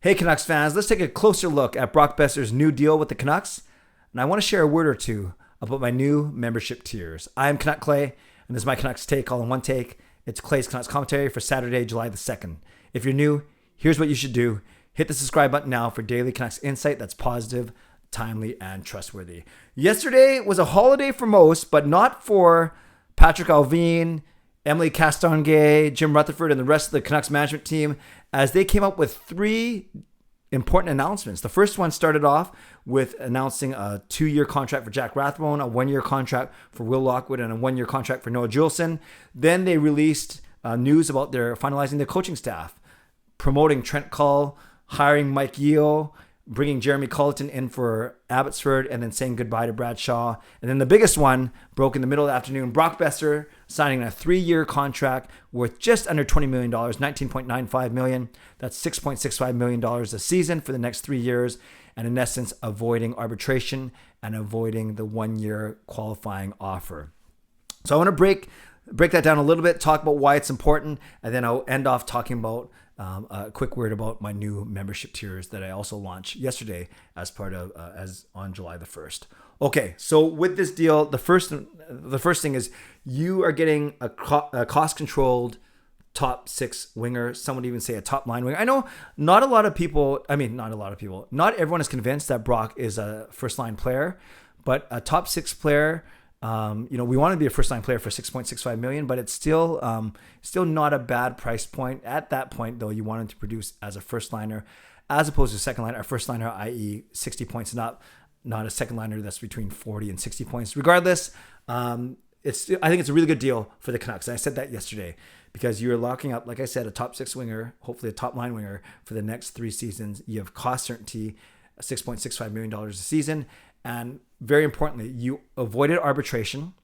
Hey Canucks fans, let's take a closer look at Brock Boeser's new deal with the Canucks. And I want to share a word or two about my new membership tiers. I am Canuck Clay, and this is my Canucks take all in one take. It's Clay's Canucks commentary for Saturday, July the 2nd. If you're new, here's what you should do. Hit the subscribe button now for daily Canucks insight that's positive, timely, and trustworthy. Yesterday was a holiday for most, but not for Patrick Allvin, Emily Castonguay, Jim Rutherford, and the rest of the Canucks management team, as they came up with three important announcements. The first one started off with announcing a 2-year contract for Jack Rathbone, a 1-year contract for Will Lockwood, and a 1-year contract for Noah Juleson. Then they released news about their finalizing their coaching staff, promoting Trent Cull, hiring Mike Yeo, bringing Jeremy Colleton in for Abbotsford, and then saying goodbye to Brad Shaw. And then the biggest one broke in the middle of the afternoon. Brock Boeser signing a 3-year contract worth just under $20 million, $19.95 million. That's $6.65 million a season for the next 3 years. And in essence, avoiding arbitration and avoiding the 1-year qualifying offer. So I want to break that down a little bit, talk about why it's important, and then I'll end off talking about a quick word about my new membership tiers that I also launched yesterday as part of as on July the 1st. Okay, so with this deal, the first thing is you are getting a cost-controlled top 6 winger. Some would even say a top line winger. I know not everyone is convinced that Brock is a first line player, but a top 6 player. We want to be a first line player for $6.65 million, but it's still not a bad price point. At that point, though, you want him to produce as a first liner, as opposed to a second liner. A first liner, i.e., 60 points, not a second liner that's between 40 and 60 points. Regardless, I think it's a really good deal for the Canucks. And I said that yesterday because you're locking up, like I said, a top 6 winger, hopefully a top line winger for the next 3 seasons. You have cost certainty, $6.65 million a season. And very importantly, you avoided arbitration.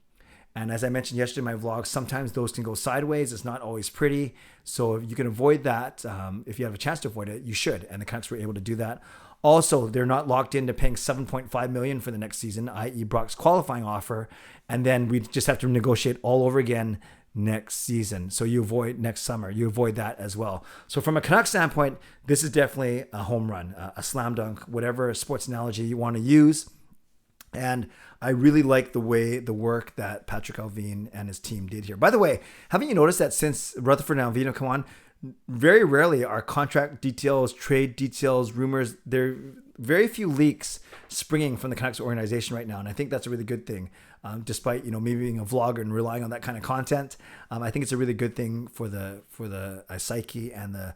And as I mentioned yesterday in my vlog, sometimes those can go sideways. It's not always pretty. So if you can avoid that, if you have a chance to avoid it, you should. And the Canucks were able to do that. Also, they're not locked into paying $7.5 million for the next season, i.e. Brock's qualifying offer. And then we just have to negotiate all over again next season. So you avoid next summer. You avoid that as well. So from a Canucks standpoint, this is definitely a home run, a slam dunk, whatever sports analogy you want to use. And I really like the work that Patrick Allvin and his team did here. By the way, haven't you noticed that since Rutherford and Allvin have come on, very rarely are contract details, trade details, rumors, there are very few leaks springing from the Canucks organization right now. And I think that's a really good thing. Despite, me being a vlogger and relying on that kind of content, I think it's a really good thing for the psyche and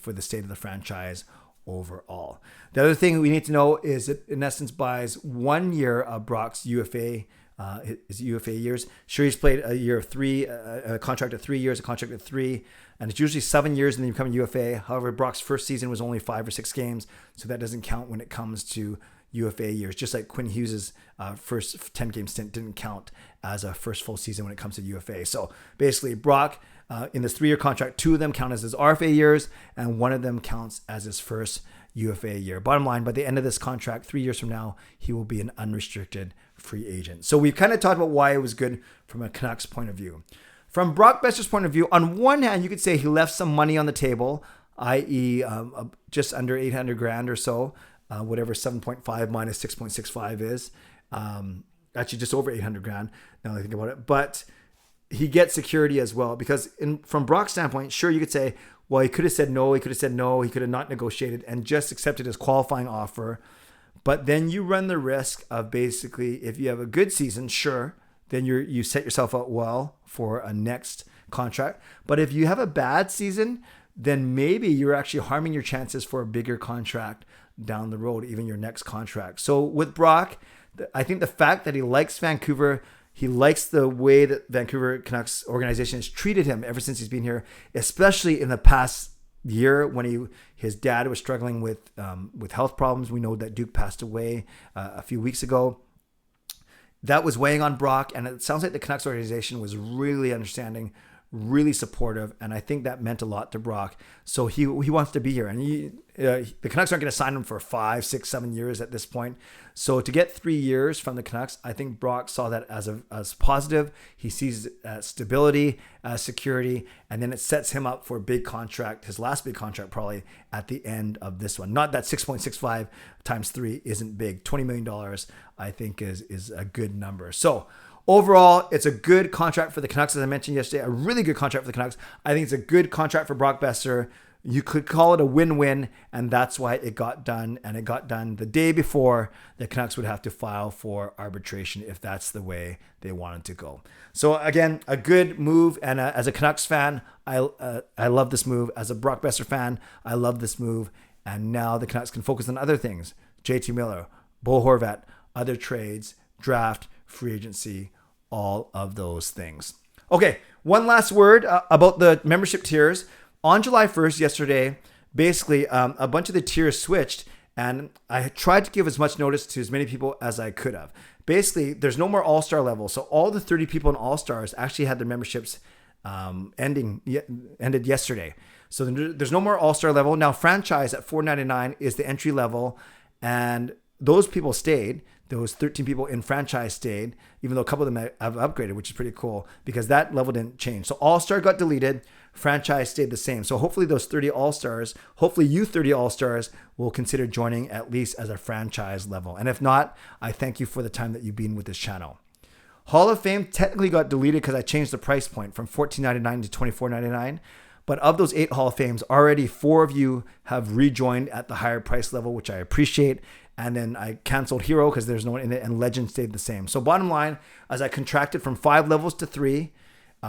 for the state of the franchise overall. The other thing we need to know is it in essence buys 1 year of Brock's UFA, his UFA years. Sure, he's played a year of 3, a contract of 3 years, a contract of 3, and it's usually 7 years and then you become a UFA. However, Brock's first season was only 5 or 6 games, so that doesn't count when it comes to UFA years. Just like Quinn Hughes's first 10-game stint didn't count as a first full season when it comes to UFA. So basically, Brock, in this 3-year contract, 2 of them count as his RFA years, and 1 of them counts as his first UFA year. Bottom line, by the end of this contract, 3 years from now, he will be an unrestricted free agent. So we've kind of talked about why it was good from a Canucks point of view. From Brock Boeser's point of view, on one hand, you could say he left some money on the table, i.e. Just under $800,000 or so, whatever 7.5 minus 6.65 is. Actually, just over $800,000 now that I think about it. But he gets security as well, because from Brock's standpoint, sure, you could say, well, he could have said no, he could have not negotiated and just accepted his qualifying offer. But then you run the risk of basically, if you have a good season, sure, then you set yourself up well for a next contract. But if you have a bad season, then maybe you're actually harming your chances for a bigger contract down the road, even your next contract. So with Brock, I think the fact that he likes Vancouver, he likes the way that Vancouver Canucks organization has treated him ever since he's been here, especially in the past year when his dad was struggling with health problems. We know that Duke passed away a few weeks ago. That was weighing on Brock, and it sounds like the Canucks organization was really understanding, really supportive, and I think that meant a lot to Brock. So he wants to be here, and the Canucks aren't going to sign him for 5, 6, 7 years at this point. So to get 3 years from the Canucks, I think Brock saw that as positive. He sees stability, security, and then it sets him up for a big contract, his last big contract probably at the end of this one. Not that 6.65 times 3 isn't big. $20 million I think is a good number. So overall, it's a good contract for the Canucks, as I mentioned yesterday, a really good contract for the Canucks. I think it's a good contract for Brock Boeser. You could call it a win-win, and that's why it got done. And it got done the day before the Canucks would have to file for arbitration if that's the way they wanted to go. So again, a good move. And as a Canucks fan, I love this move. As a Brock Boeser fan, I love this move. And now the Canucks can focus on other things. JT Miller, Bo Horvat, other trades, draft, free agency, all of those things. Okay, one last word about the membership tiers. On July 1st, yesterday, basically a bunch of the tiers switched, and I tried to give as much notice to as many people as I could have. Basically, there's no more All-Star level, so all the 30 people in All-Stars actually had their memberships ended yesterday. So there's no more All-Star level. Now, franchise at $4.99 is the entry level, and those people stayed. Those 13 people in franchise stayed, even though a couple of them have upgraded, which is pretty cool because that level didn't change. So All-Star got deleted, franchise stayed the same. So hopefully those 30 All-Stars, hopefully you 30 All-Stars will consider joining at least as a franchise level. And if not, I thank you for the time that you've been with this channel. Hall of Fame technically got deleted because I changed the price point from $14.99 to $24.99. But of those 8 Hall of Fames, already 4 of you have rejoined at the higher price level, which I appreciate. And then I canceled Hero because there's no one in it, and Legend stayed the same. So bottom line, as I contracted from 5 levels to 3,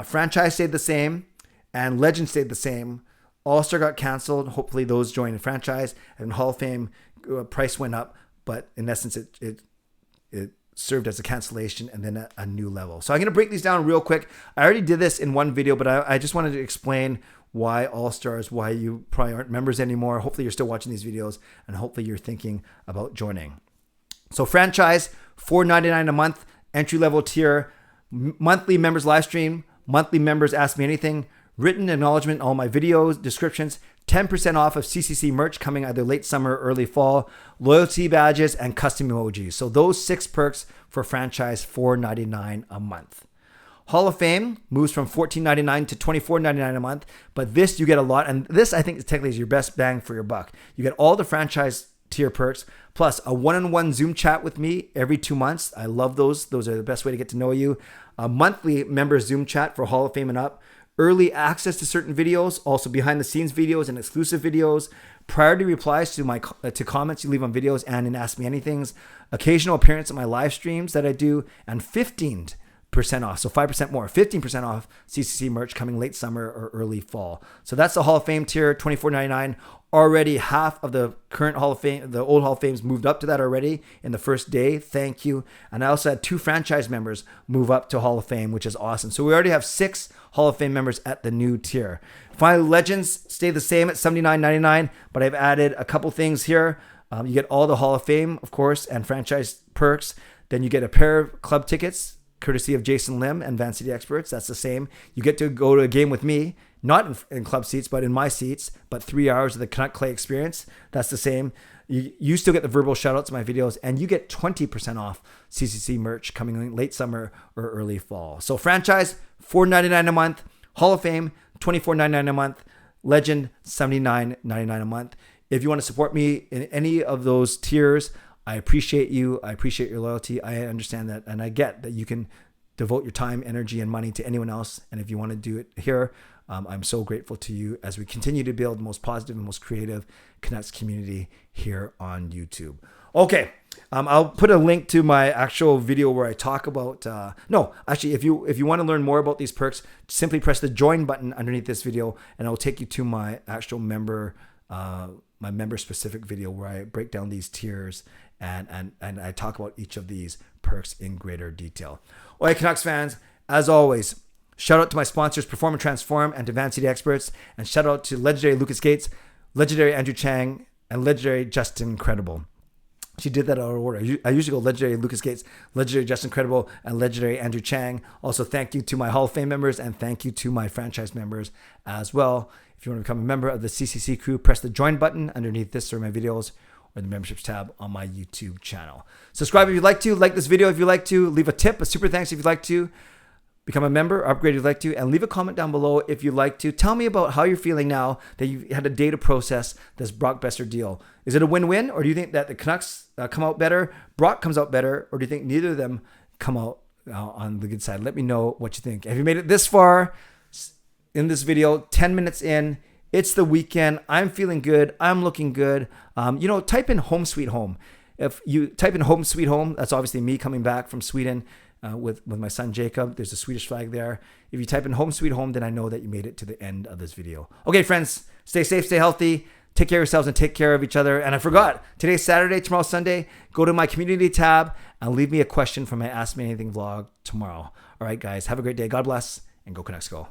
franchise stayed the same, and Legend stayed the same. All-Star got canceled. Hopefully those joined in franchise, and Hall of Fame price went up, but in essence, it served as a cancellation and then a new level. So I'm going to break these down real quick. I already did this in one video, but I just wanted to explain why All-Stars, why you probably aren't members anymore. Hopefully you're still watching these videos, and hopefully you're thinking about joining. So franchise, $4.99 a month, entry-level tier, monthly members live stream, monthly members ask me anything, written acknowledgement, all my videos, descriptions, 10% off of CCC merch coming either late summer or early fall, loyalty badges, and custom emojis. So those 6 perks for franchise, $4.99 a month. Hall of Fame moves from $14.99 to $24.99 a month, but this you get a lot, and this I think technically is your best bang for your buck. You get all the franchise tier perks, plus a one-on-one Zoom chat with me every 2 months. I love those. Those are the best way to get to know you. A monthly member Zoom chat for Hall of Fame and up. Early access to certain videos, also behind-the-scenes videos and exclusive videos. Priority replies to comments you leave on videos and in Ask Me Anythings. Occasional appearance at my live streams that I do, and 15% off, so 5% more, 15% off CCC merch coming late summer or early fall. So that's the Hall of Fame tier, $24.99. Already half of the current Hall of Fame, the old Hall of Fames moved up to that already in the first day. Thank you. And I also had 2 franchise members move up to Hall of Fame, which is awesome. So we already have 6 Hall of Fame members at the new tier. Finally, Legends stay the same at $79.99, but I've added a couple things here. You get all the Hall of Fame, of course, and franchise perks. Then you get a pair of club tickets, courtesy of Jason Lim and Van City Experts. That's the same. You get to go to a game with me, not in club seats, but in my seats, but 3 hours of the Canuck Clay experience. That's the same. You still get the verbal shout-outs to my videos, and you get 20% off CCC merch coming in late summer or early fall. So franchise, $4.99 a month. Hall of Fame, $24.99 a month. Legend, $79.99 a month. If you want to support me in any of those tiers, I appreciate you. I appreciate your loyalty. I understand that, and I get that you can devote your time, energy, and money to anyone else. And if you want to do it here, I'm so grateful to you as we continue to build the most positive and most creative Canucks community here on YouTube. Okay, I'll put a link to my actual video where I talk about. If you want to learn more about these perks, simply press the join button underneath this video, and it'll take you to my actual member specific video where I break down these tiers and I talk about each of these perks in greater detail. All right, Canucks fans, as always, shout out to my sponsors, Perform and Transform, and to Van City Experts, and shout out to legendary Lucas Gates, legendary Andrew Chang, and legendary Justin Credible. She did that out of order. I usually go legendary Lucas Gates, legendary Justin Credible, and legendary Andrew Chang. Also, thank you to my Hall of Fame members and thank you to my franchise members as well. If you want to become a member of the CCC Crew, press the join button underneath this or my videos or the memberships tab on my YouTube channel. Subscribe if you'd like to. Like this video if you'd like to. Leave a tip, a super thanks if you'd like to. Become a member, upgrade if you'd like to, and leave a comment down below if you'd like to. Tell me about how you're feeling now that you've had a day to process this Brock Boeser deal. Is it a win-win, or do you think that the Canucks come out better, Brock comes out better, or do you think neither of them come out on the good side? Let me know what you think. Have you made it this far in this video, 10 minutes in? It's the weekend. I'm feeling good. I'm looking good. Type in home sweet home. If you type in home sweet home, that's obviously me coming back from Sweden. With my son Jacob. There's a Swedish flag there. If you type in home sweet home, then I know that you made it to the end of this video. Okay, friends, stay safe, stay healthy, take care of yourselves and take care of each other. And I forgot, today's Saturday, tomorrow's Sunday. Go to my community tab and leave me a question for my Ask Me Anything vlog tomorrow. All right, guys, have a great day. God bless, and go Canucks go.